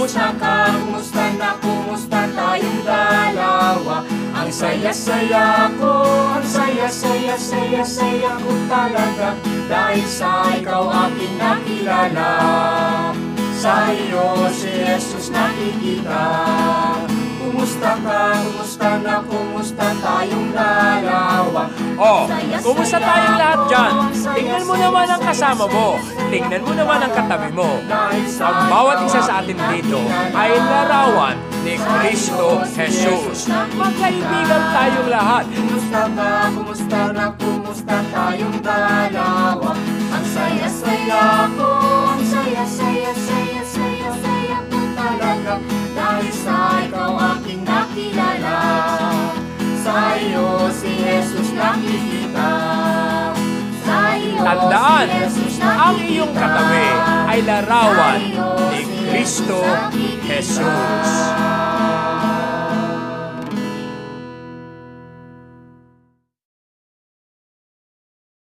Kumusta ka? Kumusta na? Kumusta tayong dalawa? Ang saya-saya ko, ang saya-saya ko talaga, dahil sa ikaw aking nakilala. Sa iyo si Jesus nakikita. Kumusta ka? Kumusta na? Kumusta tayong dalawa? Oh, kumusta tayong lahat dyan? Tingnan mo naman ang kasama mo. Tingnan mo naman ang katabi mo. Ang bawat isa sa atin dito ay larawan ni Kristo Jesus. Magkaibigan tayong lahat. Kumusta ka? Kumusta na? Kumusta tayong dalawa? Ang saya-saya ko, ang saya-saya ko talaga, dahil sa ikaw aking nakilala. Sa iyo si Jesus nakikita. Sa iyo Tandaan, si Jesus nakikita. ang iyong katabi ay larawan ni Kristo Jesus.